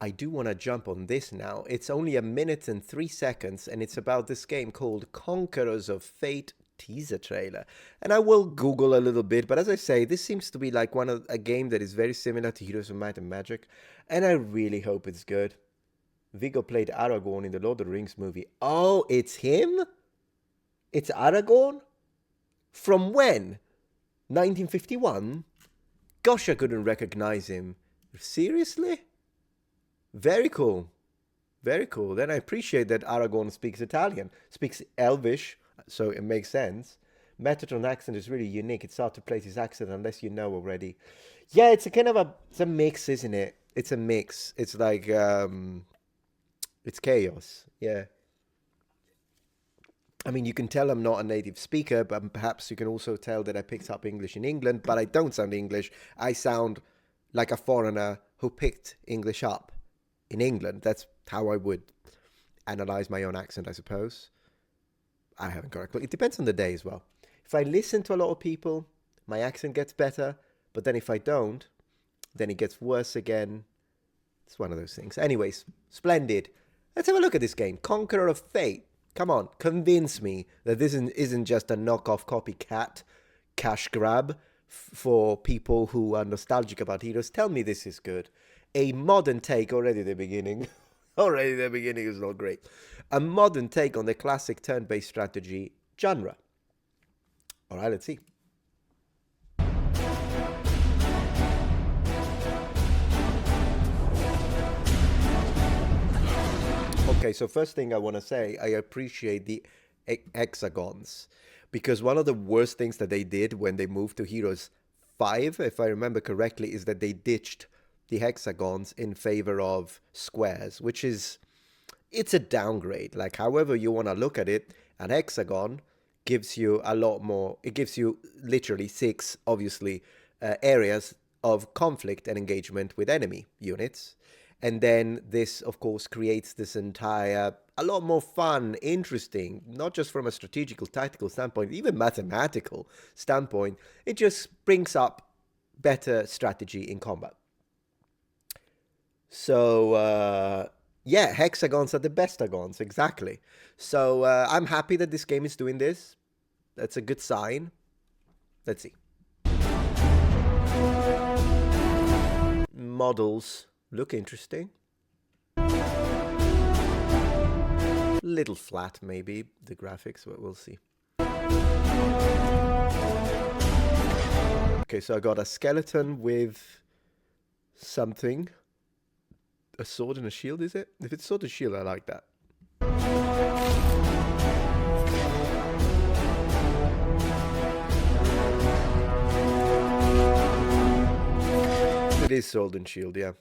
I do want to jump on this now. It's only 1 minute and 3 seconds, and it's about this game called Conquerors of Fate teaser trailer. And I will Google a little bit, but as I say, this seems to be like a game that is very similar to Heroes of Might and Magic, and I really hope it's good. Viggo played Aragorn in the Lord of the Rings movie. Oh, it's him? It's Aragorn? From when? 1951? Gosh, I couldn't recognize him. Seriously? Very cool. Very cool. Then I appreciate that Aragorn speaks Italian, speaks Elvish, so it makes sense. Metatron accent is really unique. It's hard to place his accent unless you know already. Yeah, it's a kind of it's a mix, isn't it? It's a mix. It's like it's chaos. Yeah. I mean, you can tell I'm not a native speaker, but perhaps you can also tell that I picked up English in England, but I don't sound English. I sound like a foreigner who picked English up in England. That's how I would analyze my own accent, I suppose. I haven't got a clue. It depends on the day as well. If I listen to a lot of people, my accent gets better, but then if I don't, then it gets worse again. It's one of those things. Anyways, splendid. Let's have a look at this game. Conqueror of Fate. Come on, convince me that this isn't just a knockoff copycat cash grab for people who are nostalgic about heroes. Tell me this is good. A modern take, already the beginning. Already the beginning is not great. A modern take on the classic turn-based strategy genre. All right, let's see. Okay, so first thing I want to say, I appreciate the hexagons, because one of the worst things that they did when they moved to Heroes 5, if I remember correctly, is that they ditched the hexagons in favor of squares, which is, it's a downgrade. Like, however you want to look at it, an hexagon gives you a lot more. It gives you literally 6, obviously, areas of conflict and engagement with enemy units. And then this, of course, creates this entire, a lot more fun, interesting, not just from a strategical, tactical standpoint, even mathematical standpoint. It just brings up better strategy in combat. So, yeah, hexagons are the bestagons, exactly. So I'm happy that this game is doing this. That's a good sign. Let's see. Models look interesting. Little flat, maybe, the graphics, but we'll see. Okay, so I got a skeleton with something. A sword and a shield, is it? If it's sword and shield, I like that. It is sword and shield, yeah.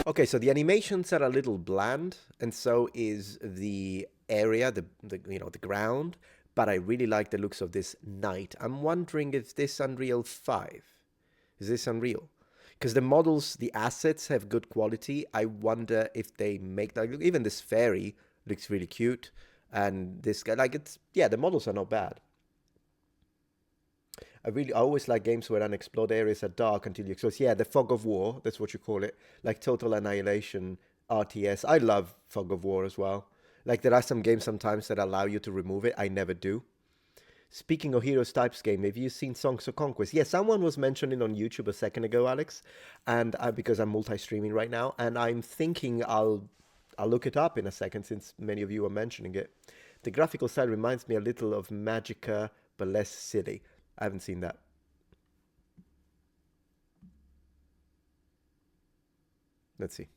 Okay, so the animations are a little bland, and so is the area, the ground. But I really like the looks of this knight. I'm wondering if this Unreal 5. Is this Unreal? Because the models, the assets have good quality. I wonder if they make that. Even this fairy looks really cute, and this guy, like, it's, yeah, the models are not bad. I always like games where unexplored areas are dark until you explore. Yeah, the fog of war, that's what you call it. Like Total Annihilation, RTS. I love fog of war as well. Like, there are some games sometimes that allow you to remove it. I never do. Speaking of Heroes types game, have you seen Songs of Conquest? Yeah, someone was mentioning on YouTube a second ago, Alex, and because I'm multi-streaming right now, and I'm thinking I'll look it up in a second since many of you are mentioning it. The graphical style reminds me a little of Magica, but less silly. I haven't seen that. Let's see.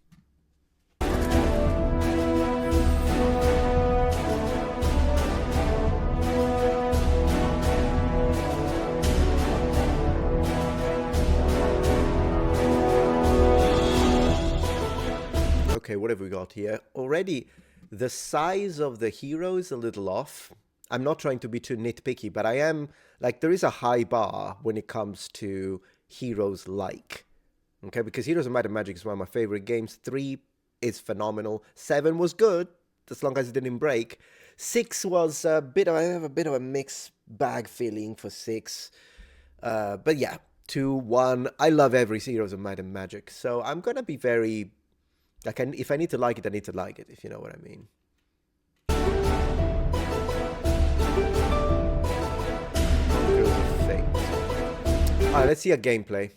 Okay, what have we got here? Already, the size of the hero is a little off. I'm not trying to be too nitpicky, but I am, like, there is a high bar when it comes to heroes like. Okay, because Heroes of Might and Magic is one of my favorite games. 3 is phenomenal. 7 was good, as long as it didn't break. 6 was I have a bit of a mixed bag feeling for 6. But yeah, 2, 1. I love every Heroes of Might and Magic, so I'm gonna be very like, if I need to like it, I need to like it, if you know what I mean. Conquerors of Fate. All right, let's see a gameplay.